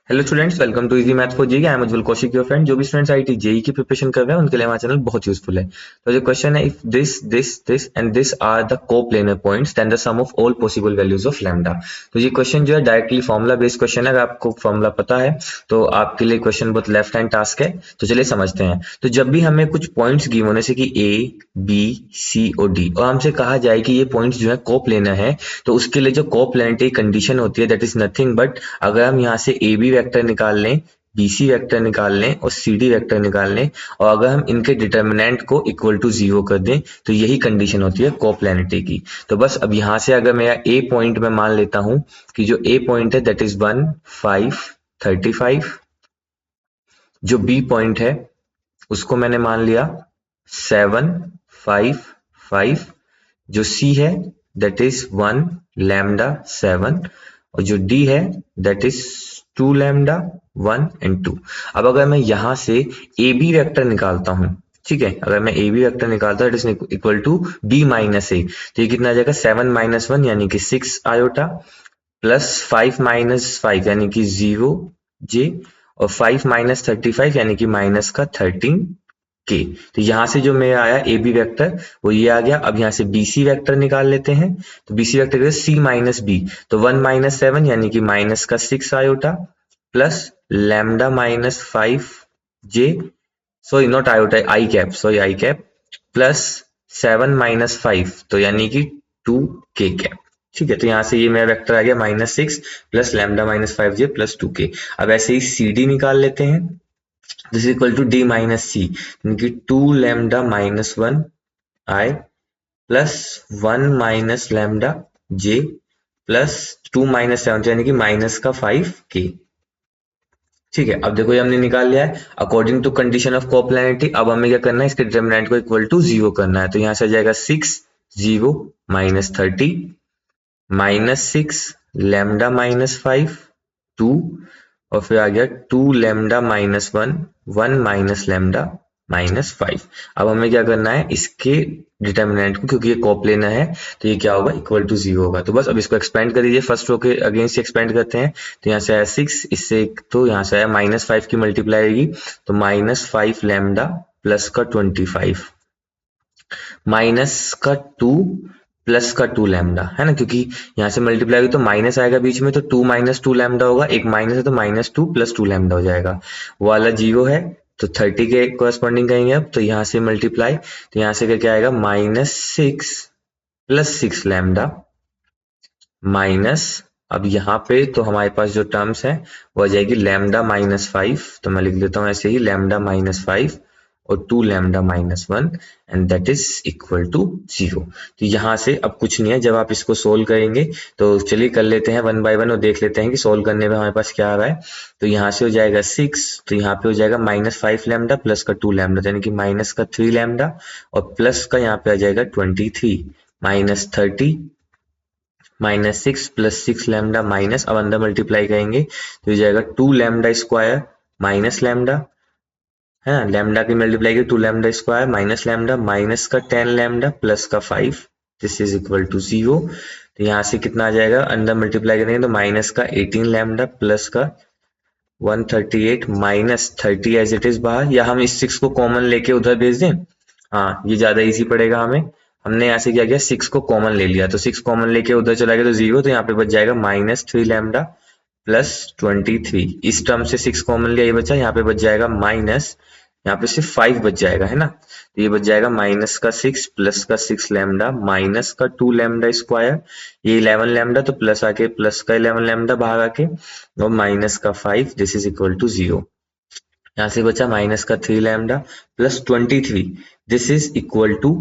Hello students, welcome to easy maths for JEE. I am Ujjwal Kaushik your friend. जो भी students IIT JEE की preparation कर रहे हैं उनके लिए हमारा चैनल बहुत यूजफुल है। तो जो क्वेश्चन है, if this and this are the coplanar points then the sum of all possible values of lambda. तो ये क्वेश्चन जो है डायरेक्टली फॉर्मूला बेस्ड क्वेश्चन है। अगर आपको फॉर्मूला पता है तो आपके लिए क्वेश्चन बहुत लेफ्ट हैंड टास्क है। तो चलिए समझते हैं। तो जब भी हमें कुछ पॉइंट्स गिवन होने से कि ए बी सी और डी, और हमसे कहा जाए कि ये पॉइंट्स जो है कोप्लेनर है, तो उसके लिए जो कोप्लेनरिटी कंडीशन होती है दैट इज नथिंग बट, अगर हम यहाँ से ए बी वेक्टर निकाल लें, BC वेक्टर निकाल लें और CD वेक्टर निकाल लें, और अगर हम इनके डिटर्मिनेंट को इक्वल टू 0 कर दें, तो यही कंडीशन होती है कोप्लेनिटी की। तो बस अब यहां से अगर मेरा A पॉइंट में मान लेता हूं कि जो A पॉइंट है दैट इज 1 5 35, जो B पॉइंट है उसको मैंने मान लिया 7 5 5, जो C है दैट इज 1 लैम्डा 7, और जो D है दैट इज 2 लैम्डा 1 एंड 2। अब अगर मैं यहां से ए बी वेक्टर निकालता हूं, ठीक है, अगर मैं ए बी वेक्टर निकालता हूं it is equal to B minus A, तो ये कितना आ जाएगा 7 माइनस 1 यानी कि 6 आयोटा, प्लस 5 माइनस 5 यानी कि 0 जे, और 5 माइनस 35 यानी कि माइनस का 13 के। तो यहां से जो मेरा आया ए बी वेक्टर वो ये आ गया। अब यहां से बी सी वेक्टर निकाल लेते हैं। तो B C vector C minus B, तो 1 माइनस 7 यानी कि माइनस का 6 iota, plus lambda minus 5 J, sorry not iota, I cap, sorry I cap, plus 7 minus 5 तो यानी कि 2 के कैप। ठीक है, तो यहां से ये मेरा वेक्टर आ गया -6 प्लस लैम्डा माइनस 5 जे प्लस 2 के। अब ऐसे ही सी डी निकाल लेते हैं। This equal to D minus C, यानी कि 2 lambda minus 1 I plus 1 minus lambda J plus 2 minus 7 यानी कि माइनस का 5 के। ठीक है, अब देखो ये हमने निकाल लिया है अकॉर्डिंग टू कंडीशन ऑफ कोप्लेनिटी। अब हमें क्या करना है, इसके डिटर्मिनेंट को इक्वल टू 0 करना है। तो यहां से आ जाएगा 6 0 माइनस 30 माइनस 6 लैम्डा माइनस 5 2, और फिर आ गया 2 lambda minus 1 1 minus lambda minus 5। अब हमें क्या करना है, इसके डिटर्मिनेंट को, क्योंकि ये कोप्लेनर है तो ये क्या होगा, इक्वल टू 0 होगा। तो बस अब इसको एक्सपेंड कर दीजिए, फर्स्ट रो के अगेंस्ट एक्सपेंड करते हैं। तो यहाँ से आया 6, इससे तो यहाँ से आया माइनस 5 की मल्टीप्लाई आएगी, तो माइनस 5 लैम्डा प्लस का 25 माइनस का 2 प्लस का 2 लैम्डा, है ना, क्योंकि यहाँ से मल्टीप्लाई हुई तो माइनस आएगा बीच में, तो 2 माइनस 2 लैम्डा होगा, एक माइनस है तो माइनस 2 प्लस 2 लैम्डा हो जाएगा। वो वाला 0 है तो 30 के कोरस्पॉन्डिंग करेंगे। अब तो यहाँ से मल्टीप्लाई, तो यहाँ से क्या आएगा -6 प्लस 6 लैम्डा माइनस, अब यहाँ पे तो हमारे पास जो टर्म्स है वो आ जाएगी लैम्डा माइनस 5, तो मैं लिख देता हूँ ऐसे ही लैम्डा माइनस 5 और 2 lambda minus 1 and that is equal to 0। तो यहाँ से अब कुछ नहीं है, जब आप इसको सोल्व करेंगे तो चलिए कर लेते हैं वन बाय वन और देख लेते हैं कि सोल्व करने में हमारे पास क्या आ रहा है। तो यहाँ से हो जाएगा 6, तो यहाँ पे हो जाएगा -5 लैम्डा प्लस का 2 लैम्डा यानी कि माइनस का 3 लैम्डा, और प्लस का यहाँ पे आ जाएगा 23 माइनस 30 -6 प्लस 6 लैम्डा माइनस, अब अंदर मल्टीप्लाई करेंगे तो हो जाएगा 2 लैम्डा स्क्वायर माइनस लैम्डा, है ना, लैम्डा की मल्टीप्लाई की 2 lambda square minus lambda minus का 10 लैम्डा प्लस का 5, दिस इज इक्वल टू 0। तो यहाँ से कितना आ जाएगा, अंदर मल्टीप्लाई करेंगे तो माइनस का 18 लैम्डा प्लस का 138 माइनस 30 एज इट इज बाहर, या हम इस 6 को कॉमन लेके उधर भेज दें। हाँ, ये ज्यादा इजी पड़ेगा हमें। हमने यहाँ से क्या किया, 6 को कॉमन ले लिया, तो 6 कॉमन लेके उधर चला गया तो 0, तो यहाँ पे बच जाएगा -3 लैम्डा प्लस 23। इस टर्म से 6 कॉमन लिया, ये बचा, यहाँ पे बच जाएगा माइनस, यहाँ पे सिर्फ 5 बच जाएगा, है ना। तो ये बच जाएगा माइनस का 6 प्लस का 6 लैम्डा माइनस का 2 लैम्डा स्क्वायर, ये 11 लैम्डा तो प्लस आके प्लस का 11 लैम्डा बाहर आके, और माइनस का 5, दिस इज इक्वल टू 0। यहाँ से बचा माइनस का 3 lambda plus 23, this is equal to,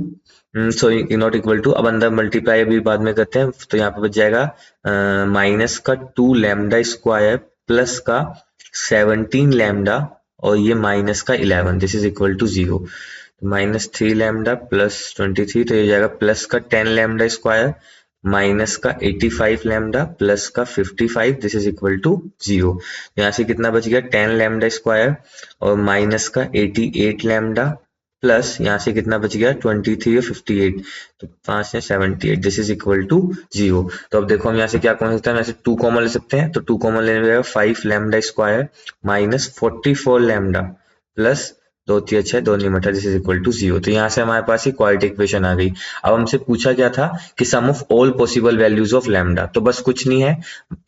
sorry not equal to, अब अंदर मल्टीप्लाई अभी बाद में करते हैं। तो यहाँ पे बच जाएगा माइनस का 2 लैम्डा स्क्वायर प्लस का 17 लैम्डा, और ये माइनस का 11, this is equal to 0। -3 lambda plus 23, तो ये जाएगा प्लस का 10 लैम्डा स्क्वायर माइनस का 85 लैम्डा प्लस का 55, दिस इज इक्वल टू 0। यहाँ से कितना बच गया, 10 लैम्डा स्क्वायर और माइनस का 88 लैम्डा प्लस यहाँ से कितना बच गया 23 और 58, तो 5 से 78, दिस इज इक्वल टू 0। तो अब देखो हम यहाँ से क्या कॉमन सकते हैं, यहाँ से 2 कॉमन ले सकते हैं, तो 2 कॉमन लेने में 5 lambda square minus 44 lambda plus 2 3 6 2 निमटा, दिस इज इक्वल टू 0। तो यहाँ से हमारे पास इक्वालिटी इक्वेशन आ गई। अब हमसे पूछा क्या था कि sum of all possible values of lambda, तो बस कुछ नहीं है,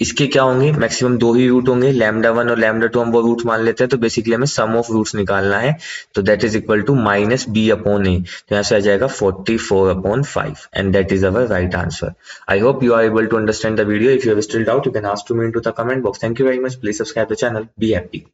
इसके क्या होंगे, मैक्सिमम 2 ही रूट होंगे, लैम्डा 1 और लैम्डा 2 हम वो रूट मान लेते हैं, तो बेसिकली हमें सम ऑफ रूट्स निकालना है, तो that is equal to minus B upon A, तो यहाँ से आ जाएगा 44/5 and that is our right answer. I hope you are able to understand the video. If you have still doubt, you can ask to me into the comment box. Thank you very much. Please subscribe the channel. Be happy.